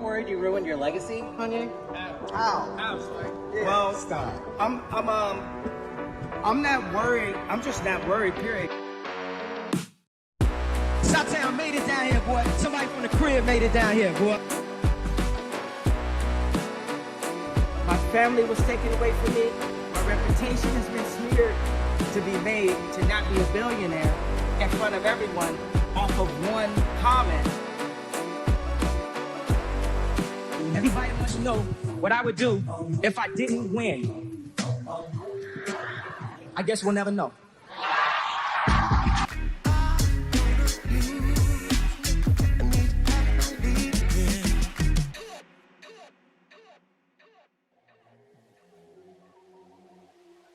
worried you ruined your legacy, Kanye? How? Yeah. Well, stop. I'm not worried. I'm just not worried, period. Southtown made it down here, boy. Somebody from the crib made it down here, boy. My family was taken away from me. My reputation has been smeared to be made to not be a billionaire in front of everyone off of one comment. Everybody wants to know what I would do if I didn't win. I guess we'll never know.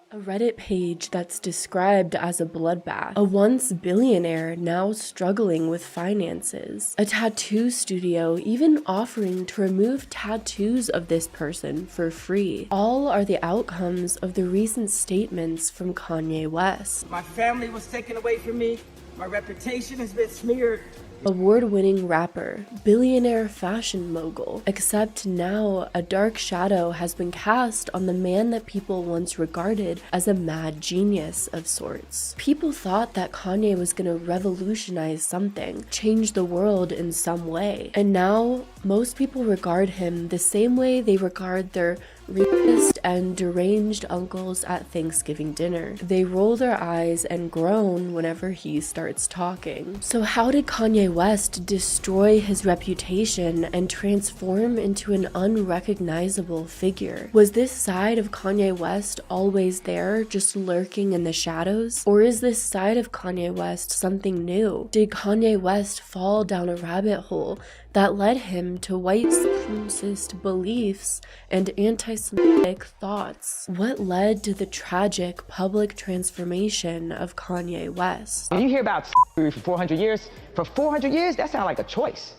A Reddit page that's described as a bloodbath. A once billionaire now struggling with finances. A tattoo studio even offering to remove tattoos of this person for free. All are the outcomes of the recent statements from Kanye West. My family was taken away from me. My reputation has been smeared. Award-winning rapper, billionaire fashion mogul, except now a dark shadow has been cast on the man that people once regarded as a mad genius of sorts. People thought that Kanye was gonna revolutionize something, change the world in some way, and now most people regard him the same way they regard their rapist and deranged uncles at Thanksgiving dinner. They roll their eyes and groan whenever he starts talking. So how did Kanye West destroy his reputation and transform into an unrecognizable figure? Was this side of Kanye West always there, just lurking in the shadows? Or is this side of Kanye West something new? Did Kanye West fall down a rabbit hole that led him to white supremacist beliefs and anti-Semitic thoughts? What led to the tragic public transformation of Kanye West? When you hear about for 400 years, for 400 years, that sounds like a choice.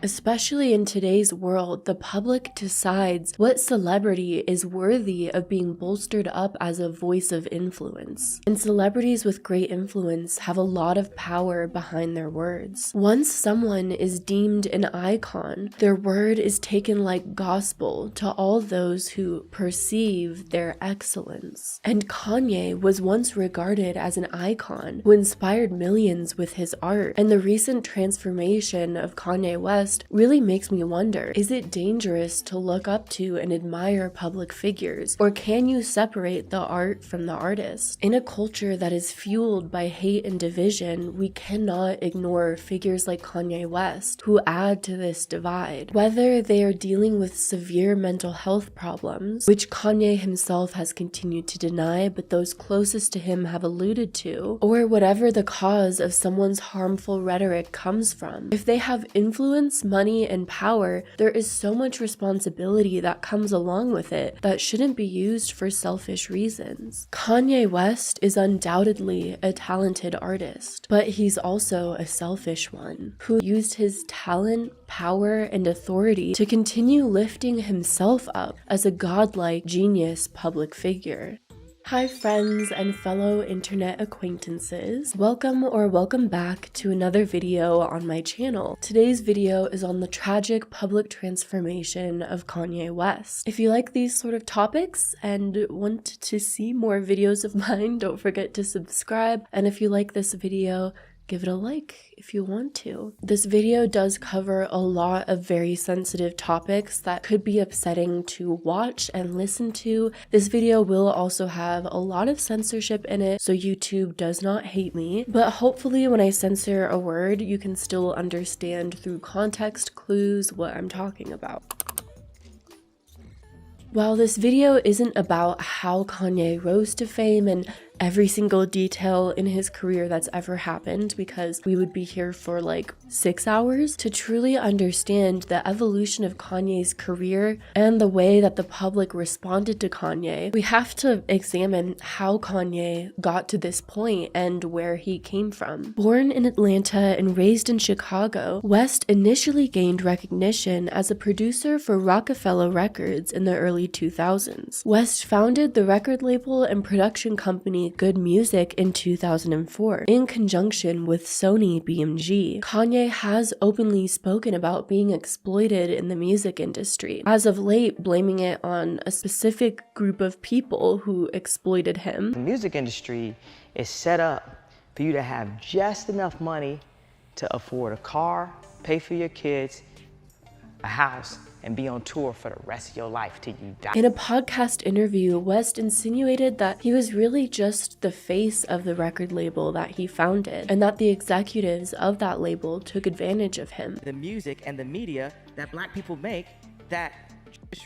Especially in today's world, the public decides what celebrity is worthy of being bolstered up as a voice of influence. And celebrities with great influence have a lot of power behind their words. Once someone is deemed an icon, their word is taken like gospel to all those who perceive their excellence. And Kanye was once regarded as an icon who inspired millions with his art. And the recent transformation of Kanye West really makes me wonder, is it dangerous to look up to and admire public figures, or can you separate the art from the artist? In a culture that is fueled by hate and division, we cannot ignore figures like Kanye West who add to this divide. Whether they are dealing with severe mental health problems, which Kanye himself has continued to deny but those closest to him have alluded to, or whatever the cause of someone's harmful rhetoric comes from, if they have influence, money, and power, there is so much responsibility that comes along with it that shouldn't be used for selfish reasons. Kanye West is undoubtedly a talented artist, but he's also a selfish one who used his talent, power, and authority to continue lifting himself up as a godlike genius public figure. Hi friends and fellow internet acquaintances. Welcome back to another video on my channel. Today's video is on the tragic public transformation of Kanye West. If you like these sort of topics and want to see more videos of mine, don't forget to subscribe. And if you like this video, give it a like if you want to. This video does cover a lot of very sensitive topics that could be upsetting to watch and listen to. This video will also have a lot of censorship in it, so YouTube does not hate me. But hopefully when I censor a word, you can still understand through context clues what I'm talking about. While this video isn't about how Kanye rose to fame and every single detail in his career that's ever happened, because we would be here for like 6 hours, to truly understand the evolution of Kanye's career and the way that the public responded to Kanye, we have to examine how Kanye got to this point and where he came from. Born in Atlanta and raised in Chicago, West initially gained recognition as a producer for Rockefeller Records in the early 2000s. West founded the record label and production company company Good Music in 2004 in conjunction with Sony BMG. Kanye has openly spoken about being exploited in the music industry, as of late blaming it on a specific group of people who exploited him. The music industry is set up for you to have just enough money to afford a car, pay for your kids, a house, and be on tour for the rest of your life till you die. In a podcast interview, West insinuated that he was really just the face of the record label that he founded, and that the executives of that label took advantage of him. The music and the media that black people make, that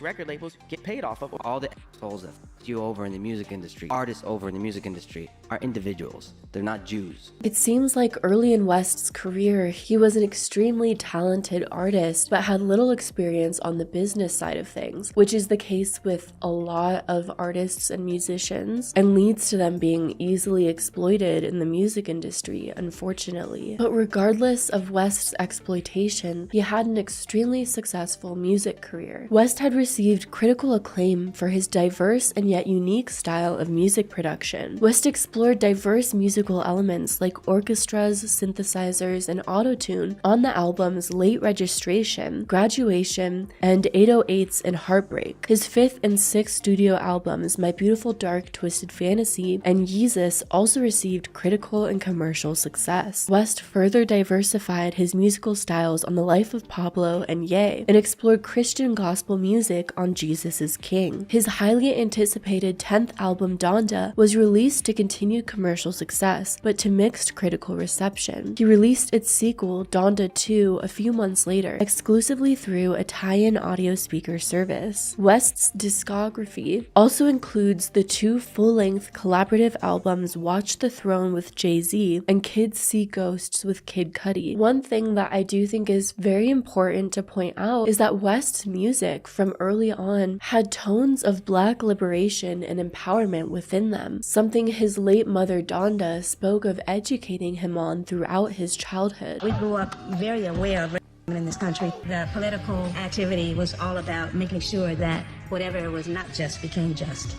record labels get paid off of. All the assholes that f***ed you over in the music industry, artists over in the music industry, are individuals. They're not Jews. It seems like early in West's career, he was an extremely talented artist, but had little experience on the business side of things, which is the case with a lot of artists and musicians, and leads to them being easily exploited in the music industry, unfortunately. But regardless of West's exploitation, he had an extremely successful music career. West had received critical acclaim for his diverse and yet unique style of music production. West explored diverse musical elements like orchestras, synthesizers, and autotune on the albums Late Registration, Graduation, and 808s and Heartbreak. His fifth and sixth studio albums, My Beautiful Dark Twisted Fantasy and Yeezus, also received critical and commercial success. West further diversified his musical styles on The Life of Pablo and Ye, and explored Christian gospel music on Jesus is King. His highly anticipated 10th album Donda was released to continued commercial success, but to mixed critical reception. He released its sequel, Donda 2, a few months later, exclusively through a tie-in audio speaker service. West's discography also includes the two full-length collaborative albums Watch the Throne with Jay-Z and Kids See Ghosts with Kid Cudi. One thing that I do think is very important to point out is that West's music from early on had tones of black liberation and empowerment within them, something his late mother Donda spoke of educating him on throughout his childhood. We grew up very aware of in this country. The political activity was all about making sure that whatever was not just became just.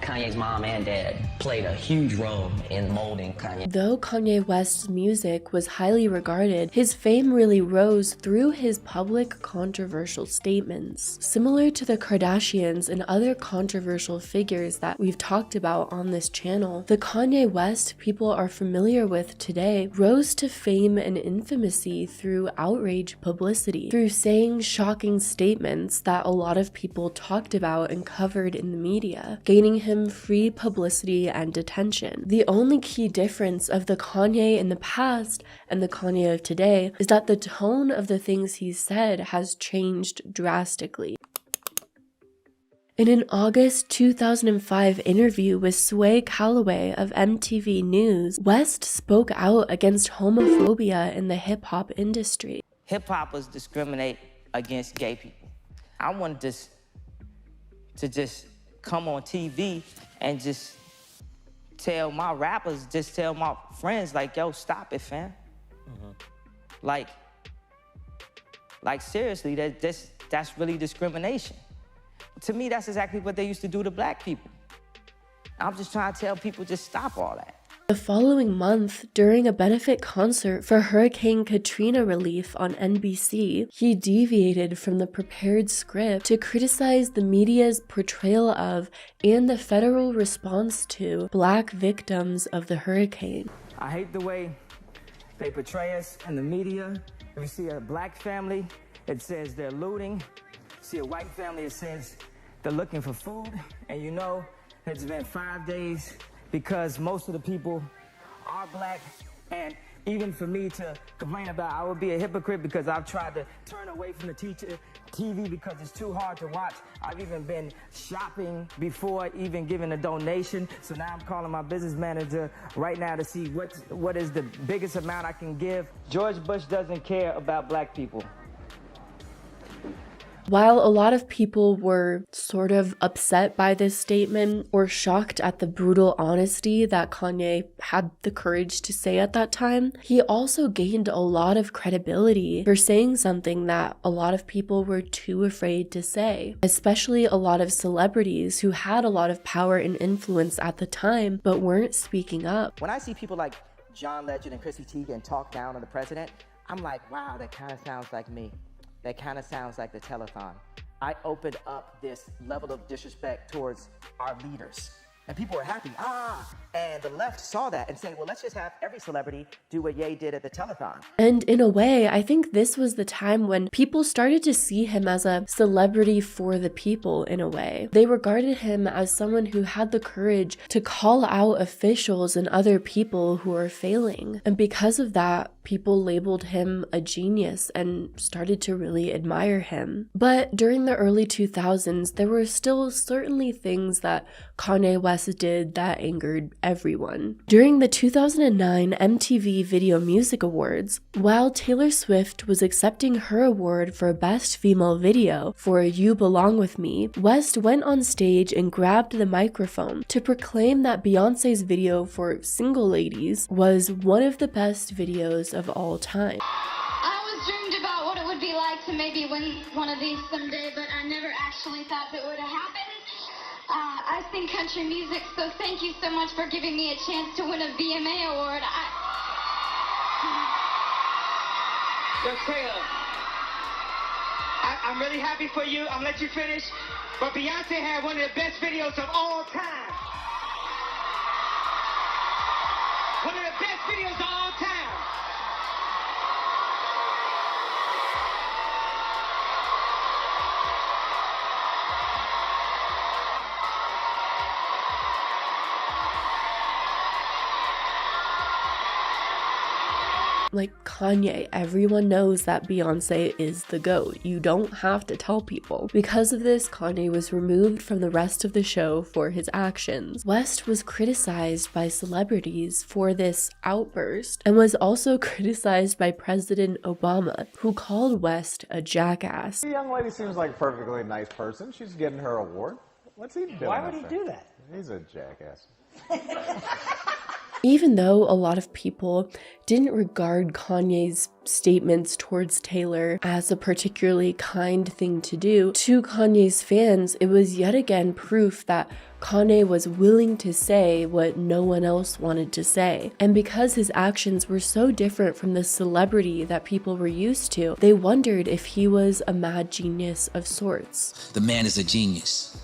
Kanye's mom and dad played a huge role in molding Kanye. Though Kanye West's music was highly regarded, his fame really rose through his public controversial statements. Similar to the Kardashians and other controversial figures that we've talked about on this channel, the Kanye West people are familiar with today rose to fame and infamousy through outrage publicity, through saying shocking statements that a lot of people talked about and covered in the media, gaining him free publicity and attention. The only key difference of the Kanye in the past and the Kanye of today is that the tone of the things he said has changed drastically. In an August 2005 interview with Sway Calloway of MTV News, West spoke out against homophobia in the hip-hop industry. Hip-hoppers discriminate against gay people. I wanted this to just come on TV and just tell my rappers, just tell my friends, like, yo, stop it, fam. Like seriously, that's really discrimination. To me, that's exactly what they used to do to black people. I'm just trying to tell people, just stop all that. The following month, during a benefit concert for Hurricane Katrina relief on NBC, he deviated from the prepared script to criticize the media's portrayal of and the federal response to black victims of the hurricane. I hate the way they portray us in the media. If you see a black family, it says they're looting. See a white family, it says they're looking for food. And you know, it's been 5 days because most of the people are black. And even for me to complain about, I would be a hypocrite because I've tried to turn away from the TV because it's too hard to watch. I've even been shopping before even giving a donation. So now I'm calling my business manager right now to see what is the biggest amount I can give. George Bush doesn't care about black people. While a lot of people were sort of upset by this statement or shocked at the brutal honesty that Kanye had the courage to say at that time, he also gained a lot of credibility for saying something that a lot of people were too afraid to say, especially a lot of celebrities who had a lot of power and influence at the time but weren't speaking up. When I see people like John Legend and Chrissy Teigen talk down on the president, I'm like, wow, that kind of sounds like me. That kind of sounds like the telethon. I opened up this level of disrespect towards our leaders. And people were happy, and the left saw that and said, well, let's just have every celebrity do what Ye did at the telethon. And in a way, I think this was the time when people started to see him as a celebrity for the people in a way. They regarded him as someone who had the courage to call out officials and other people who are failing. And because of that, people labeled him a genius and started to really admire him. But during the early 2000s, there were still certainly things that Kanye West did that angered everyone. During the 2009 MTV Video Music Awards, while Taylor Swift was accepting her award for Best Female Video for You Belong With Me, West went on stage and grabbed the microphone to proclaim that Beyoncé's video for Single Ladies was one of the best videos of all time. I always dreamed about what it would be like to maybe win one of these someday, but I never actually thought that would have happened. I sing country music, so thank you so much for giving me a chance to win a VMA award. Yo, Taylor, I'm really happy for you. I'm gonna let you finish. But Beyonce had one of the best videos of all time. One of the best videos of all time. Like Kanye, everyone knows that Beyonce is the GOAT. You don't have to tell people. Because of this, Kanye was removed from the rest of the show for his actions. West was criticized by celebrities for this outburst and was also criticized by President Obama, who called West a jackass. The young lady seems like a perfectly nice person. She's getting her award. What's he doing? Why would he do that? He's a jackass. Even though a lot of people didn't regard Kanye's statements towards Taylor as a particularly kind thing to do, to Kanye's fans, it was yet again proof that Kanye was willing to say what no one else wanted to say. And because his actions were so different from the celebrity that people were used to, they wondered if he was a mad genius of sorts. The man is a genius.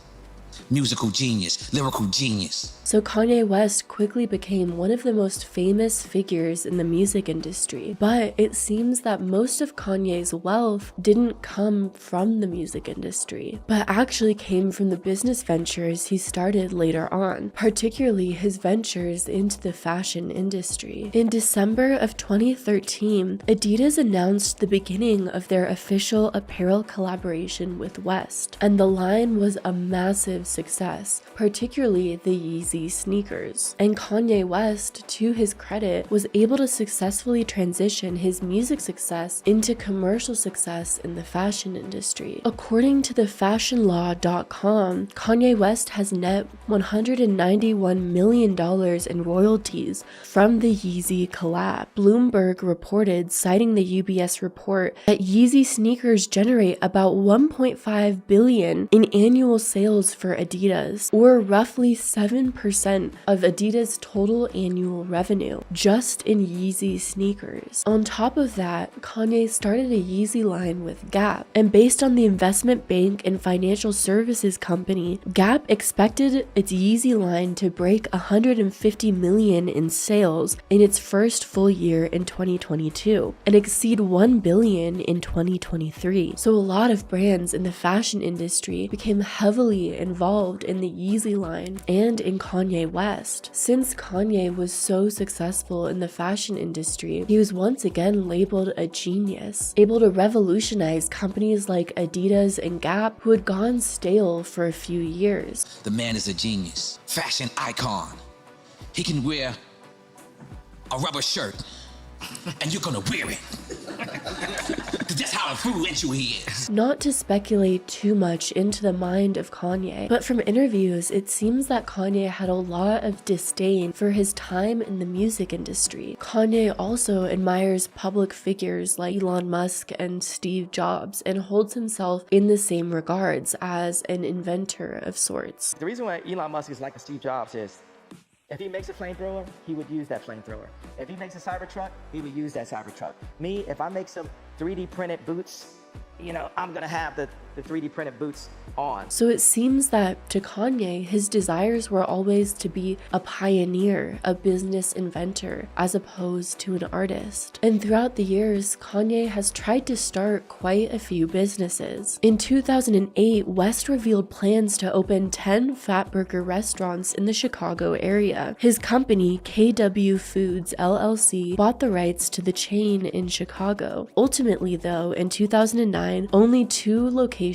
Musical genius, lyrical genius. So Kanye West quickly became one of the most famous figures in the music industry. But it seems that most of Kanye's wealth didn't come from the music industry, but actually came from the business ventures he started later on, particularly his ventures into the fashion industry. In December of 2013, Adidas announced the beginning of their official apparel collaboration with West, and the line was a massive success, particularly the Yeezy sneakers. And Kanye West, to his credit, was able to successfully transition his music success into commercial success in the fashion industry. According to thefashionlaw.com, Kanye West has net $191 million in royalties from the Yeezy collab. Bloomberg reported, citing the UBS report, that Yeezy sneakers generate about $1.5 billion in annual sales for Adidas, or roughly 7% of Adidas' total annual revenue, just in Yeezy sneakers. On top of that, Kanye started a Yeezy line with Gap, and based on the investment bank and financial services company, Gap expected its Yeezy line to break $150 million in sales in its first full year in 2022, and exceed $1 billion in 2023. So a lot of brands in the fashion industry became heavily involved in the Yeezy line and in Kanye West. Since Kanye was so successful in the fashion industry, he was once again labeled a genius, able to revolutionize companies like Adidas and Gap, who had gone stale for a few years. The man is a genius, fashion icon. He can wear a rubber shirt, and you're gonna wear it. 'Cause that's how influential he is. Not to speculate too much into the mind of Kanye, but from interviews, it seems that Kanye had a lot of disdain for his time in the music industry. Kanye also admires public figures like Elon Musk and Steve Jobs and holds himself in the same regards as an inventor of sorts. The reason why Elon Musk is like a Steve Jobs is if he makes a flamethrower, he would use that flamethrower. If he makes a Cybertruck, he would use that Cybertruck. Me, if I make some 3D printed boots, you know, I'm gonna have the 3D printed boots on. So it seems that to Kanye, his desires were always to be a pioneer, a business inventor, as opposed to an artist. And throughout the years, Kanye has tried to start quite a few businesses. In 2008, West revealed plans to open 10 Fatburger restaurants in the Chicago area. His company, KW Foods LLC, bought the rights to the chain in Chicago. Ultimately, though, in 2009, only 2 locations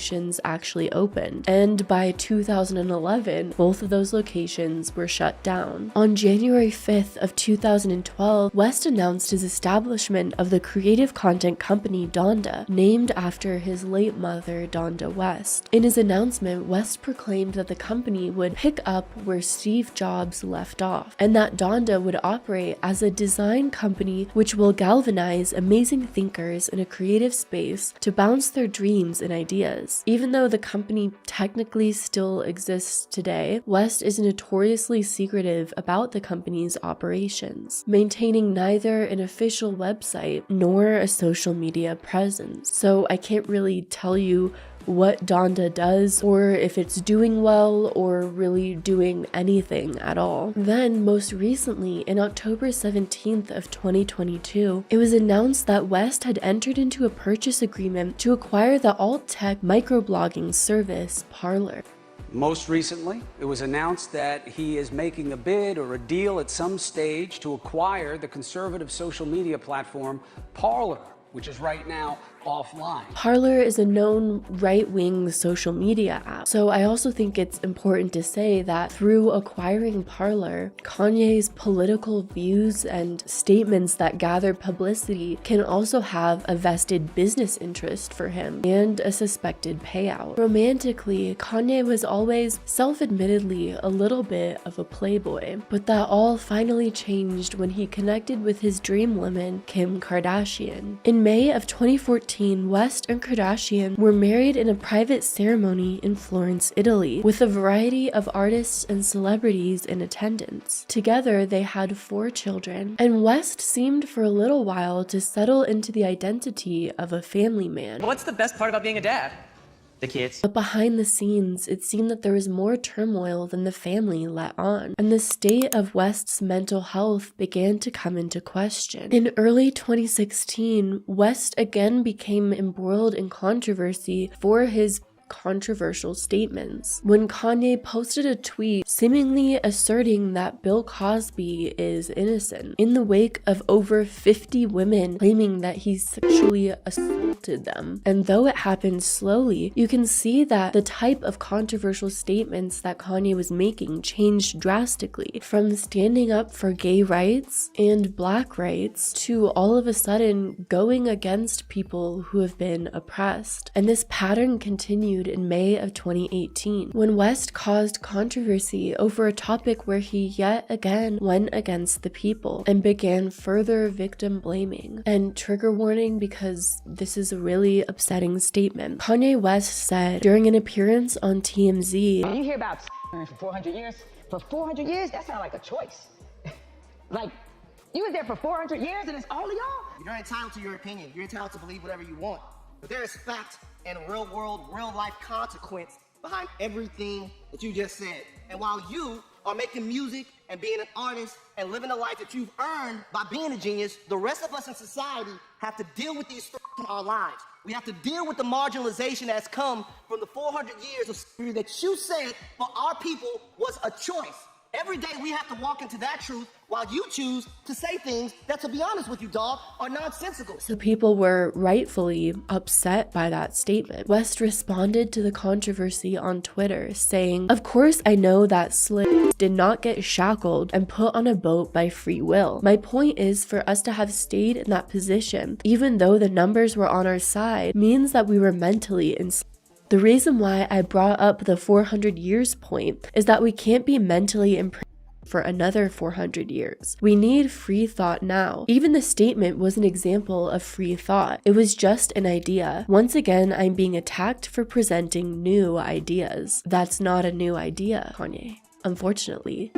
actually opened, and by 2011, both of those locations were shut down. On January 5th of 2012, West announced his establishment of the creative content company Donda, named after his late mother, Donda West. In his announcement, West proclaimed that the company would pick up where Steve Jobs left off, and that Donda would operate as a design company which will galvanize amazing thinkers in a creative space to bounce their dreams and ideas. Even though the company technically still exists today, West is notoriously secretive about the company's operations, maintaining neither an official website nor a social media presence. So I can't really tell you what Donda does, or if it's doing well, or really doing anything at all. Then, most recently, in October 17th of 2022, it was announced that West had entered into a purchase agreement to acquire the alt-tech microblogging service Parler. Most recently, it was announced that he is making a bid or a deal at some stage to acquire the conservative social media platform Parler, which is right now offline. Parler is a known right-wing social media app, so I also think it's important to say that through acquiring Parler, Kanye's political views and statements that gather publicity can also have a vested business interest for him and a suspected payout. Romantically, Kanye was always self-admittedly a little bit of a playboy, but that all finally changed when he connected with his dream woman, Kim Kardashian. In May of 2014, West and Kardashian were married in a private ceremony in Florence, Italy, with a variety of artists and celebrities in attendance. Together, they had 4 children, and West seemed for a little while to settle into the identity of a family man. What's the best part about being a dad? The kids. But behind the scenes, it seemed that there was more turmoil than the family let on, and the state of West's mental health began to come into question. In early 2016, West again became embroiled in controversy for his controversial statements when Kanye posted a tweet seemingly asserting that Bill Cosby is innocent in the wake of over 50 women claiming that he sexually assaulted them. And though it happened slowly, you can see that the type of controversial statements that Kanye was making changed drastically, from standing up for gay rights and black rights to all of a sudden going against people who have been oppressed. And this pattern continued in May of 2018, when West caused controversy over a topic where he yet again went against the people and began further victim blaming. And trigger warning, because this is a really upsetting statement. Kanye West said during an appearance on TMZ, You hear about for 400 years? For 400 years, that sounds like a choice. Like, you was there for 400 years and it's all of y'all? You're entitled to your opinion. You're entitled to believe whatever you want. But there is fact and real world, real life consequence behind everything that you just said. And while you are making music and being an artist and living a life that you've earned by being a genius, the rest of us in society have to deal with these in our lives. We have to deal with the marginalization that's come from the 400 years of slavery that you said for our people was a choice. Every day we have to walk into that truth while you choose to say things that, to be honest with you, dog, are nonsensical. So people were rightfully upset by that statement. West responded to the controversy on Twitter, saying, "Of course I know that slaves did not get shackled and put on a boat by free will. My point is for us to have stayed in that position, even though the numbers were on our side, means that we were mentally enslaved. The reason why I brought up the 400 years point is that we can't be mentally imprisoned for another 400 years. We need free thought now." Even the statement was an example of free thought. It was just an idea. Once again, I'm being attacked for presenting new ideas. That's not a new idea, Kanye. Unfortunately,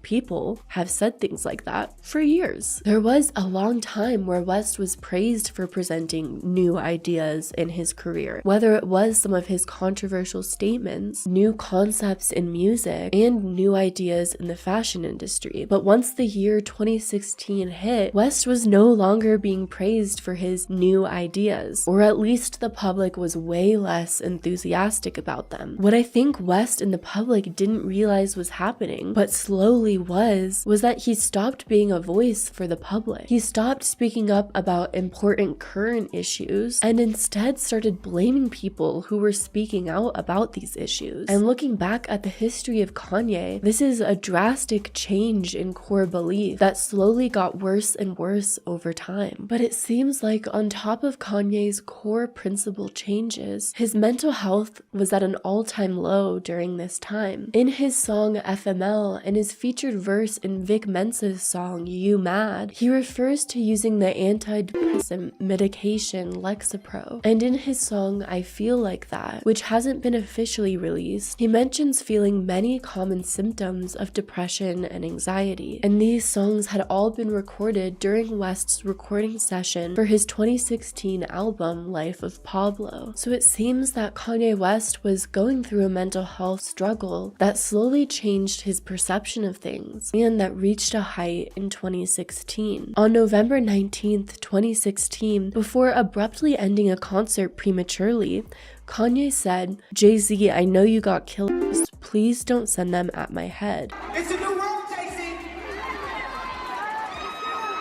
people have said things like that for years. There was a long time where West was praised for presenting new ideas in his career, whether it was some of his controversial statements, new concepts in music, and new ideas in the fashion industry. But once the year 2016 hit, West was no longer being praised for his new ideas, or at least the public was way less enthusiastic about them. What I think West and the public didn't realize was happening, but slowly was that he stopped being a voice for the public. He stopped speaking up about important current issues and instead started blaming people who were speaking out about these issues. And looking back at the history of Kanye, this is a drastic change in core belief that slowly got worse and worse over time. But it seems like on top of Kanye's core principle changes, his mental health was at an all-time low during this time. In his song FML and his featured verse in Vic Mensa's song You Mad, he refers to using the antidepressant medication Lexapro. And in his song I Feel Like That, which hasn't been officially released, he mentions feeling many common symptoms of depression and anxiety. And these songs had all been recorded during West's recording session for his 2016 album Life of Pablo. So it seems that Kanye West was going through a mental health struggle that slowly changed his perception of things, and that reached a height in 2016. On November 19th, 2016, before abruptly ending a concert prematurely, Kanye said, "Jay-Z, I know you got killers. Please don't send them at my head." It's a new world, Jay-Z.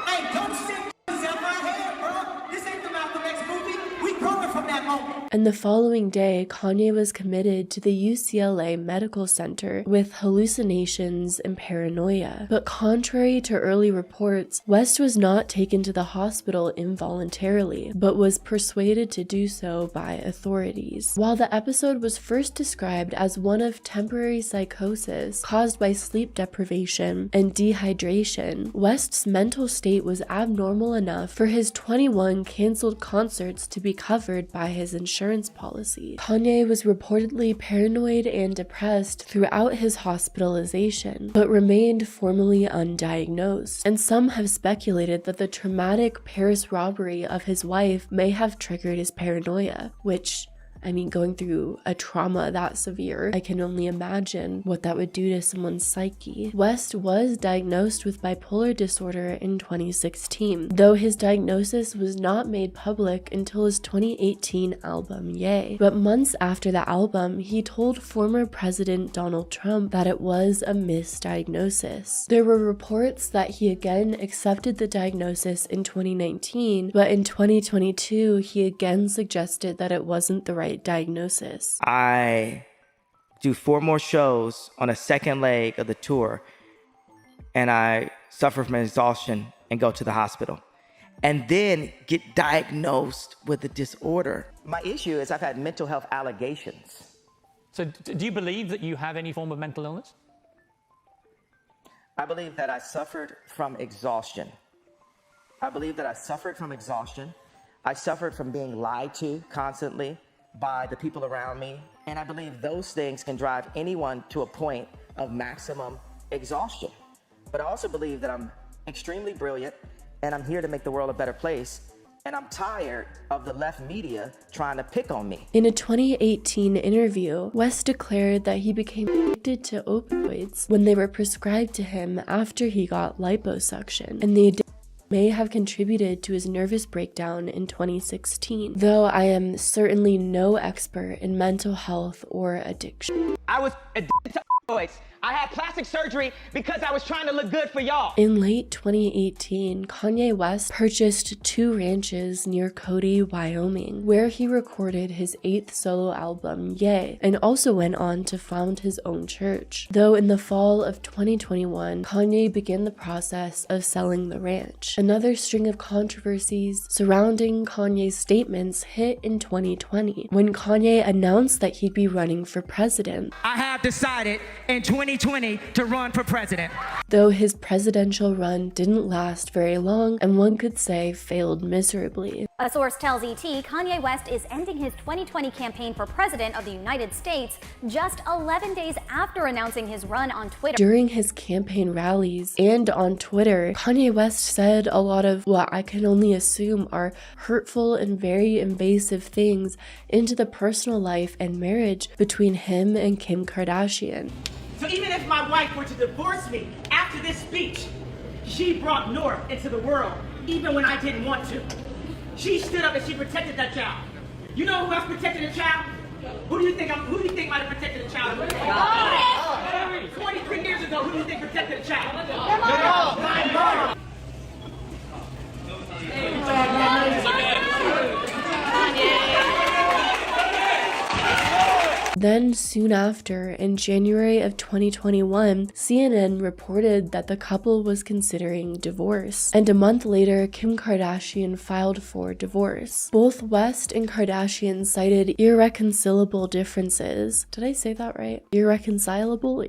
Hey, don't shit yourself my head, bro. This ain't the Malcolm X movie. We growing from that moment. And the following day, Kanye was committed to the UCLA Medical Center with hallucinations and paranoia. But contrary to early reports, West was not taken to the hospital involuntarily, but was persuaded to do so by authorities. While the episode was first described as one of temporary psychosis caused by sleep deprivation and dehydration, West's mental state was abnormal enough for his 21 canceled concerts to be covered by his insurance policy. Kanye was reportedly paranoid and depressed throughout his hospitalization, but remained formally undiagnosed. And some have speculated that the traumatic Paris robbery of his wife may have triggered his paranoia, which, I mean, going through a trauma that severe, I can only imagine what that would do to someone's psyche. West was diagnosed with bipolar disorder in 2016, though his diagnosis was not made public until his 2018 album Ye. But months after the album, he told former President Donald Trump that it was a misdiagnosis. There were reports that he again accepted the diagnosis in 2019, but in 2022, he again suggested that it wasn't the right diagnosis. I do 4 more shows on a second leg of the tour, and I suffer from exhaustion and go to the hospital, and then get diagnosed with a disorder. My issue is I've had mental health allegations. So do you believe that you have any form of mental illness? I believe that I suffered from exhaustion. I suffered from being lied to constantly by the people around me. And I believe those things can drive anyone to a point of maximum exhaustion. But I also believe that I'm extremely brilliant and I'm here to make the world a better place. And I'm tired of the left media trying to pick on me. In a 2018 interview, West declared that he became addicted to opioids when they were prescribed to him after he got liposuction, and the addiction may have contributed to his nervous breakdown in 2016, though I am certainly no expert in mental health or addiction. I was addicted to opioids. I had plastic surgery because I was trying to look good for y'all. In late 2018, Kanye West purchased 2 ranches near Cody, Wyoming, where he recorded his 8th solo album, Ye, and also went on to found his own church. Though in the fall of 2021, Kanye began the process of selling the ranch. Another string of controversies surrounding Kanye's statements hit in 2020, when Kanye announced that he'd be running for president. I have decided in 2020 to run for president. Though his presidential run didn't last very long, and one could say failed miserably. A source tells ET Kanye West is ending his 2020 campaign for president of the United States just 11 days after announcing his run on Twitter. During his campaign rallies and on Twitter, Kanye West said a lot of what I can only assume are hurtful and very invasive things into the personal life and marriage between him and Kim Kardashian. So even if my wife were to divorce me after this speech, she brought North into the world, even when I didn't want to. She stood up and she protected that child. You know who else protected the child? Who do you think might have protected the child? 23 years ago, who do you think protected the child? My mom. Then, soon after, in January of 2021, CNN reported that the couple was considering divorce. And a month later, Kim Kardashian filed for divorce. Both West and Kardashian cited irreconcilable differences. Did I say that right? Irreconcilable?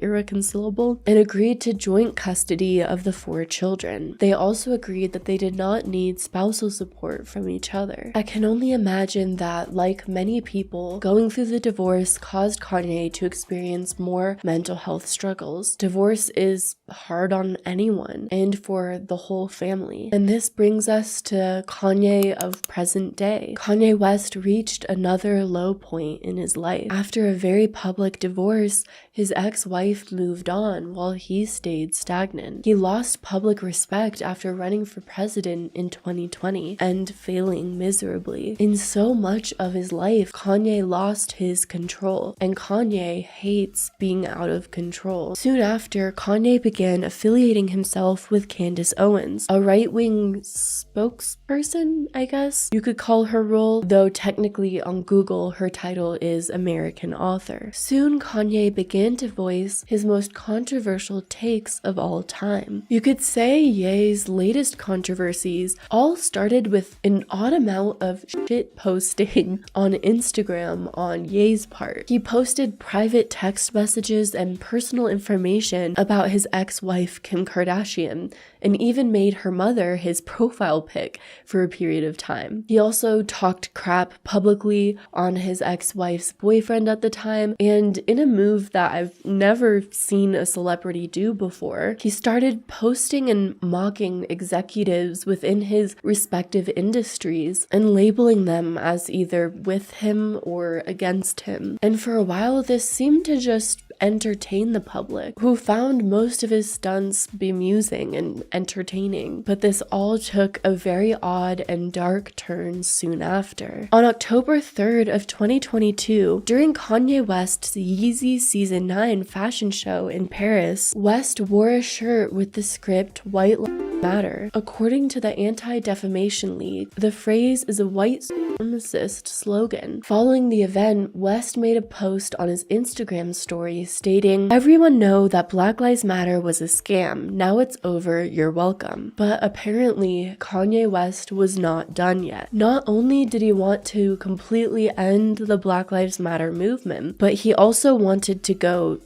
And agreed to joint custody of the 4 children. They also agreed that they did not need spousal support from each other. I can only imagine that, like many people, going through the divorce caused Kanye to experience more mental health struggles. Divorce is hard on anyone and for the whole family. And this brings us to Kanye of present day. Kanye West reached another low point in his life. After a very public divorce, his ex-wife moved on while he stayed stagnant. He lost public respect after running for president in 2020 and failing miserably. In so much of his life, Kanye lost his control. And Kanye hates being out of control. Soon after, Kanye began affiliating himself with Candace Owens, a right-wing spokesperson, I guess you could call her role, though technically on Google her title is American author. Soon Kanye began to voice his most controversial takes of all time. You could say Ye's latest controversies all started with an odd amount of shit posting on Instagram on Ye's part. He posted private text messages and personal information about his ex-wife Kim Kardashian, and even made her mother his profile pic for a period of time. He also talked crap publicly on his ex-wife's boyfriend at the time, and in a move that I've never seen a celebrity do before, he started posting and mocking executives within his respective industries and labeling them as either with him or against him. And for a while, this seemed to just entertain the public, who found most of his stunts bemusing and entertaining, but this all took a very odd and dark turn soon after. On October 3rd of 2022, during Kanye West's Yeezy Season 9 fashion show in Paris, West wore a shirt with the script White Lives Matter. According to the Anti-Defamation League, the phrase is a white supremacist slogan. Following the event, West made a post on his Instagram story stating, "Everyone know that Black Lives Matter was a scam. Now it's over, you're welcome." But apparently, Kanye West was not done yet. Not only did he want to completely end the Black Lives Matter movement, but he also wanted to go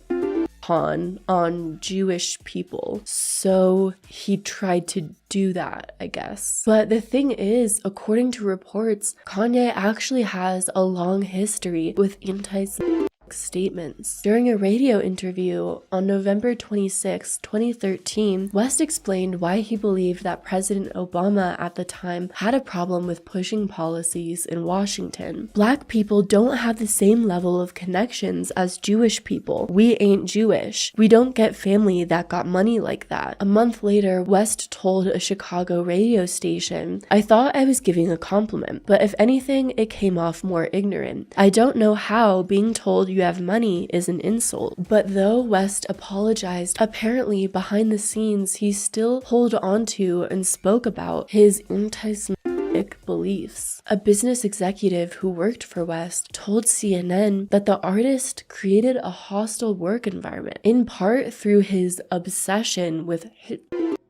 on Jewish people. So he tried to do that, I guess. But the thing is, according to reports, Kanye actually has a long history with anti-Semitic statements. During a radio interview on November 26, 2013, West explained why he believed that President Obama at the time had a problem with pushing policies in Washington. Black people don't have the same level of connections as Jewish people. We ain't Jewish. We don't get family that got money like that. A month later, West told a Chicago radio station, "I thought I was giving a compliment, but if anything, it came off more ignorant. I don't know how being told you have money is an insult. But though West apologized, apparently behind the scenes he still held onto and spoke about his anti-Semitic beliefs. A business executive who worked for West told CNN that the artist created a hostile work environment, in part through his obsession with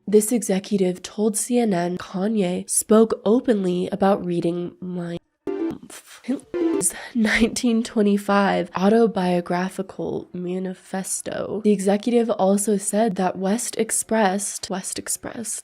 This executive told CNN Kanye spoke openly about reading Hitler's 1925 autobiographical manifesto. The executive also said that West expressed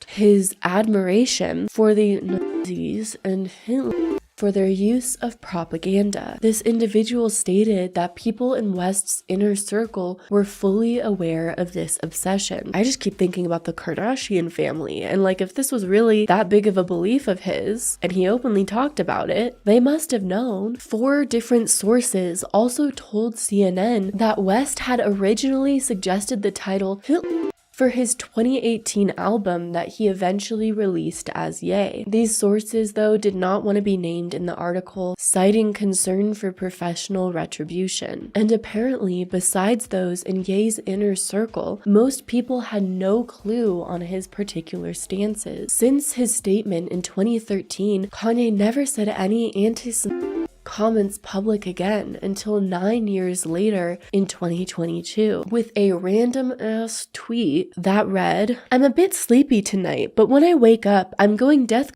his admiration for the Nazis and Hitler for their use of propaganda. This individual stated that people in West's inner circle were fully aware of this obsession. I just keep thinking about the Kardashian family, and like, if this was really that big of a belief of his, and he openly talked about it, they must have known. 4 different sources also told CNN that West had originally suggested the title Hitler for his 2018 album that he eventually released as Ye. These sources, though, did not want to be named in the article, citing concern for professional retribution. And apparently, besides those in Ye's inner circle, most people had no clue on his particular stances. Since his statement in 2013, Kanye never said any anti-Semitic comments public again until 9 years later in 2022 with a random ass tweet that read, "I'm a bit sleepy tonight, but when I wake up, I'm going death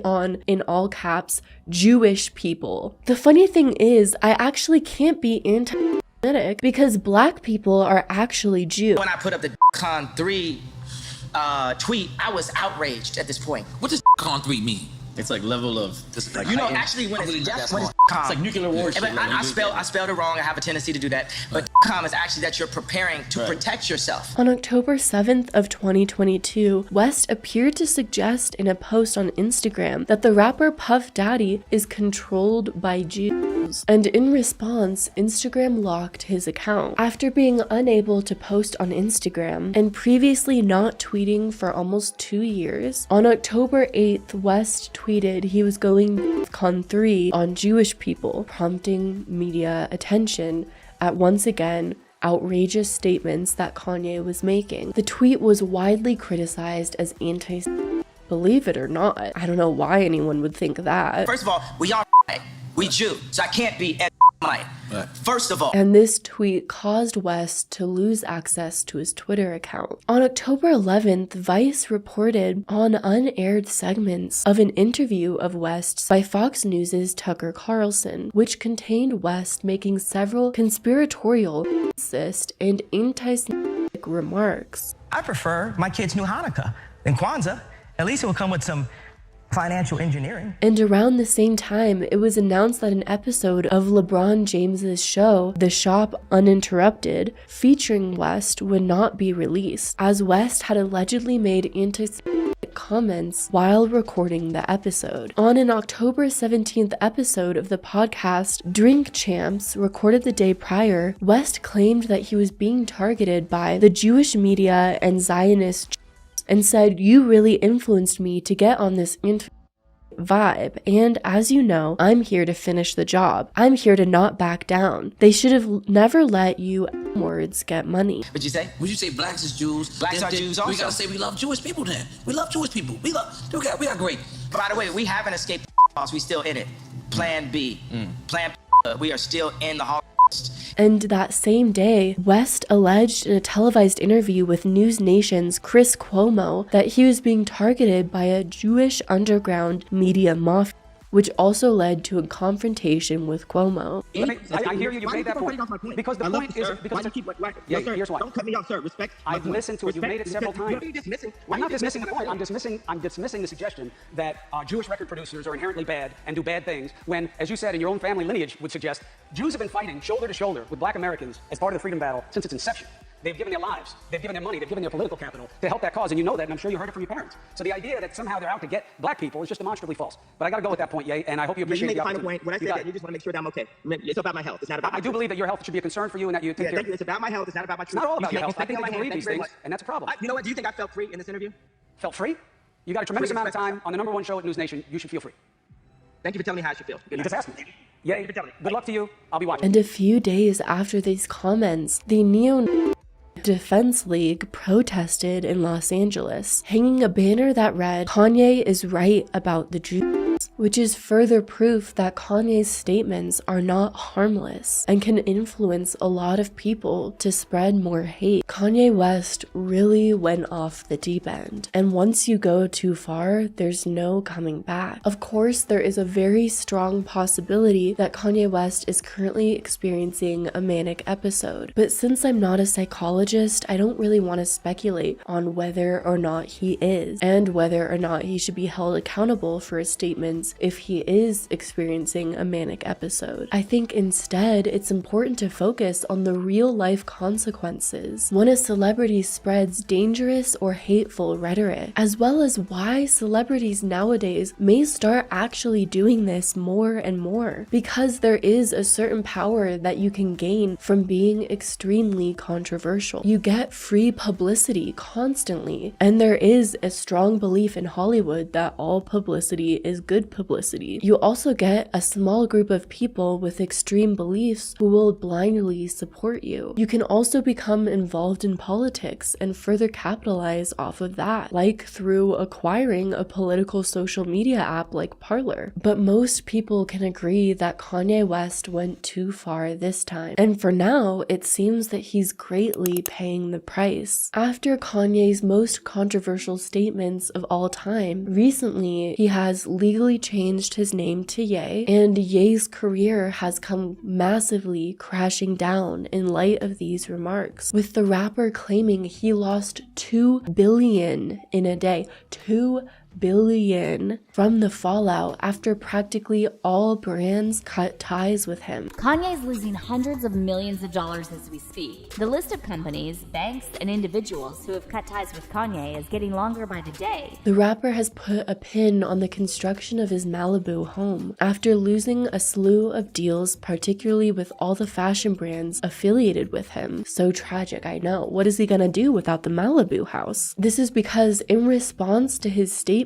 on, in all caps, Jewish people." The funny thing is, I actually can't be anti-Semitic because black people are actually Jew. When I put up the Con 3 tweet, I was outraged at this point. What does Con 3 mean? It's like level of this, like, you know, actually, when it's it's like nuclear war shit. But I spelled it wrong. I have a tendency to do that. But com is actually that you're preparing to protect yourself. On October 7th of 2022, West appeared to suggest in a post on Instagram that the rapper Puff Daddy is controlled by Jews. And in response, Instagram locked his account. After being unable to post on Instagram and previously not tweeting for almost 2 years, on October 8th, West tweeted he was going Con 3 on Jewish people, prompting media attention at once again outrageous statements that Kanye was making. The tweet was widely criticized as anti-Semitic. Believe it or not, I don't know why anyone would think that. First of all, we Jew, so I can't be Mite. First of all. And this tweet caused West to lose access to his Twitter account. On October 11th, Vice reported on unaired segments of an interview of West's by Fox News' Tucker Carlson, which contained West making several conspiratorial, racist, and anti-Semitic remarks. I prefer my kids' new Hanukkah than Kwanzaa. At least it will come with some financial engineering. And around the same time, it was announced that an episode of LeBron James's show, The Shop Uninterrupted, featuring West would not be released, as West had allegedly made anti-Semitic comments while recording the episode. On an October 17th episode of the podcast Drink Champs, recorded the day prior, West claimed that he was being targeted by the Jewish media and Zionist and said, "You really influenced me to get on this vibe, and as you know, I'm here to finish the job. I'm here to not back down. They should have never let you words get money." What'd you say? Would you say blacks is Jews? Blacks are Jews also. We gotta say we love Jewish people then. We love Jewish people. We got great. By the way, we haven't escaped we still in it. Plan B. Plan we are still in the Holocaust. And that same day, West alleged in a televised interview with News Nation's Chris Cuomo that he was being targeted by a Jewish underground media mafia, which also led to a confrontation with Cuomo. I hear you made that point. Because the point is, here's why. Don't cut me off, sir. Respect. I've listened to it. You've made it several times. What are you dismissing? I'm not dismissing the point. I'm dismissing the suggestion that Jewish record producers are inherently bad and do bad things when, as you said, in your own family lineage would suggest, Jews have been fighting shoulder to shoulder with black Americans as part of the freedom battle since its inception. They've given their lives, they've given their money, they've given their political capital to help that cause, and you know that, and I'm sure you heard it from your parents. So the idea that somehow they're out to get black people is just demonstrably false. But I gotta go with that point, Ye, and I hope you appreciate the the final point. When I said that, you just want to make sure that I'm okay. It's about my health. It's not about. I do believe that your health should be a concern for you, and that you take care. Thank you. It's about my health. It's not about my. It's not all about your health. I think I believe these things, and that's a problem. You know what? Do you think I felt free in this interview? Felt free? You got a tremendous amount of time on the #1 show at News Nation. You should feel free. Thank you for telling me how I should feel. You just asked me. Yay. Good luck to you. I'll be watching. And a few days after these comments, the Neo Defense League protested in Los Angeles, hanging a banner that read, "Kanye is right about the Jews," which is further proof that Kanye's statements are not harmless and can influence a lot of people to spread more hate. Kanye West really went off the deep end, and once you go too far, there's no coming back. Of course, there is a very strong possibility that Kanye West is currently experiencing a manic episode, but since I'm not a psychologist, I don't really want to speculate on whether or not he is, and whether or not he should be held accountable for his statements if he is experiencing a manic episode. I think instead it's important to focus on the real life consequences when a celebrity spreads dangerous or hateful rhetoric, as well as why celebrities nowadays may start actually doing this more and more, because there is a certain power that you can gain from being extremely controversial. You get free publicity constantly, and there is a strong belief in Hollywood that all publicity is good publicity. You also get a small group of people with extreme beliefs who will blindly support you. You can also become involved in politics and further capitalize off of that, like through acquiring a political social media app like Parler. But most people can agree that Kanye West went too far this time, and for now, it seems that he's greatly paying the price. After Kanye's most controversial statements of all time, recently he has legally changed his name to Ye, and Ye's career has come massively crashing down in light of these remarks, with the rapper claiming he lost $2 billion in a day. $2 billion from the fallout after practically all brands cut ties with him. Kanye's losing hundreds of millions of dollars as we speak. The list of companies, banks, and individuals who have cut ties with Kanye is getting longer by the day. The rapper has put a pin on the construction of his Malibu home after losing a slew of deals, particularly with all the fashion brands affiliated with him. So tragic, I know. What is he gonna do without the Malibu house? This is because in response to his statements,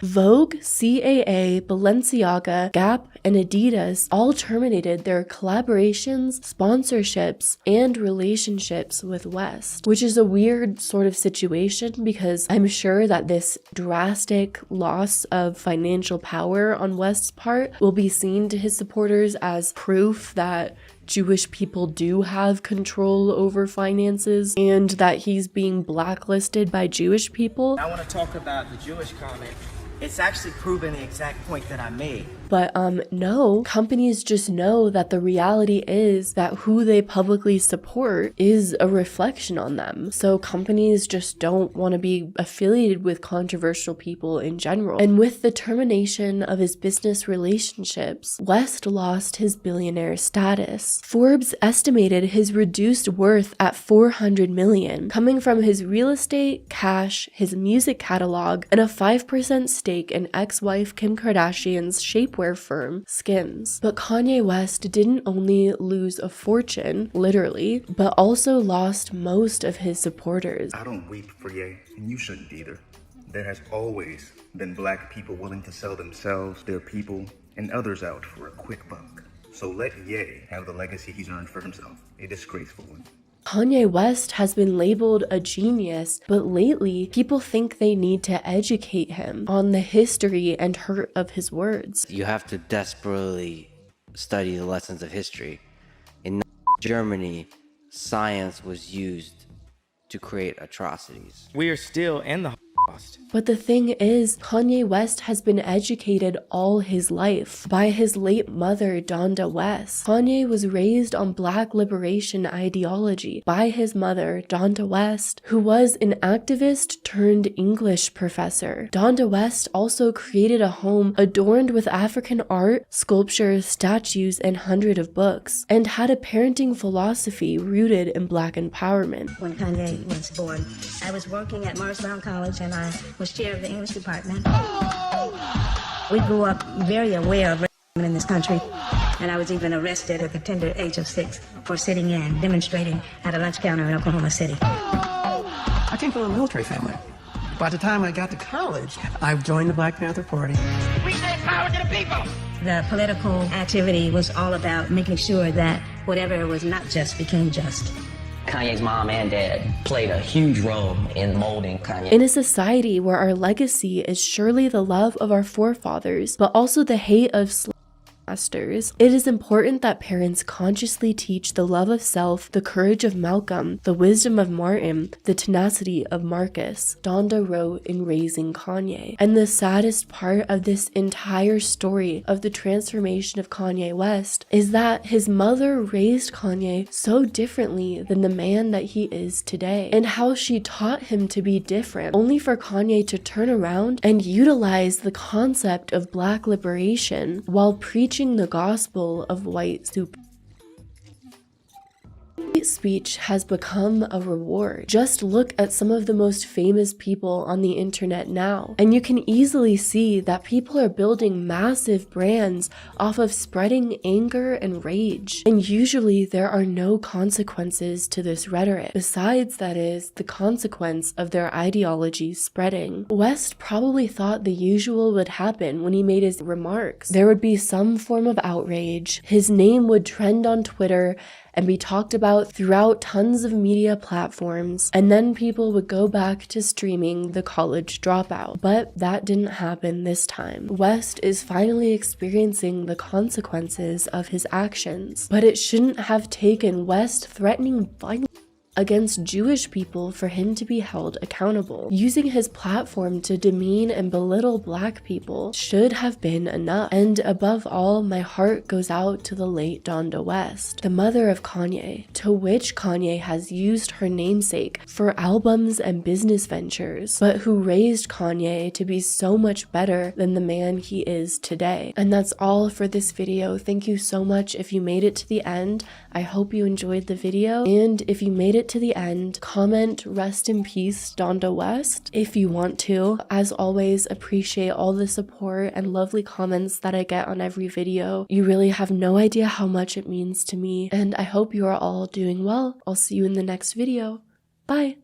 Vogue, CAA, Balenciaga, Gap, and Adidas all terminated their collaborations, sponsorships, and relationships with West, which is a weird sort of situation because I'm sure that this drastic loss of financial power on West's part will be seen to his supporters as proof that Jewish people do have control over finances and that he's being blacklisted by Jewish people. I want to talk about the Jewish comment. It's actually proven the exact point that I made. But no, companies just know that the reality is that who they publicly support is a reflection on them. So companies just don't want to be affiliated with controversial people in general. And with the termination of his business relationships, West lost his billionaire status. Forbes estimated his reduced worth at $400 million, coming from his real estate, cash, his music catalog, and a 5% stake in ex-wife Kim Kardashian's shapewear firm, Skims. But Kanye West didn't only lose a fortune, literally, but also lost most of his supporters. I don't weep for Ye, and you shouldn't either. There has always been black people willing to sell themselves, their people, and others out for a quick buck. So let Ye have the legacy he's earned for himself, a disgraceful one. Kanye West has been labeled a genius, but lately people think they need to educate him on the history and hurt of his words. You have to desperately study the lessons of history. In Germany, science was used to create atrocities. We are still in the Holocaust. But the thing is, Kanye West has been educated all his life by his late mother, Donda West. Kanye was raised on Black liberation ideology by his mother, Donda West, who was an activist turned English professor. Donda West also created a home adorned with African art, sculpture, statues, and hundreds of books, and had a parenting philosophy rooted in Black empowerment. When Kanye was born, I was working at Morristown College and I was chair of the English department. We grew up very aware of racism in this country, and I was even arrested at the tender age of 6 for sitting in, demonstrating at a lunch counter in Oklahoma City. I came from a military family. By the time I got to college, I joined the Black Panther Party. We say power to the people. The political activity was all about making sure that whatever was not just became just. Kanye's mom and dad played a huge role in molding Kanye. In a society where our legacy is surely the love of our forefathers, but also the hate of masters, it is important that parents consciously teach the love of self, the courage of Malcolm, the wisdom of Martin, the tenacity of Marcus, Donda wrote in Raising Kanye. And the saddest part of this entire story of the transformation of Kanye West is that his mother raised Kanye so differently than the man that he is today, and how she taught him to be different, only for Kanye to turn around and utilize the concept of Black liberation while preaching the gospel of white supremacy. Speech has become a reward. Just look at some of the most famous people on the internet now, and you can easily see that people are building massive brands off of spreading anger and rage. And usually there are no consequences to this rhetoric, besides, that is, the consequence of their ideology spreading. West probably thought the usual would happen when he made his remarks. There would be some form of outrage, his name would trend on Twitter and be talked about throughout tons of media platforms, and then people would go back to streaming The College Dropout. But that didn't happen this time. West is finally experiencing the consequences of his actions, but it shouldn't have taken West threatening violence against Jewish people for him to be held accountable. Using his platform to demean and belittle Black people should have been enough. And above all, my heart goes out to the late Donda West, the mother of Kanye, to which Kanye has used her namesake for albums and business ventures, but who raised Kanye to be so much better than the man he is today. And that's all for this video. Thank you so much if you made it to the end. I hope you enjoyed the video, and if you made it to the end, comment "Rest in Peace Donda West" if you want to. As always, appreciate all the support and lovely comments that I get on every video. You really have no idea how much it means to me, and I hope you are all doing well. I'll see you in the next video. Bye!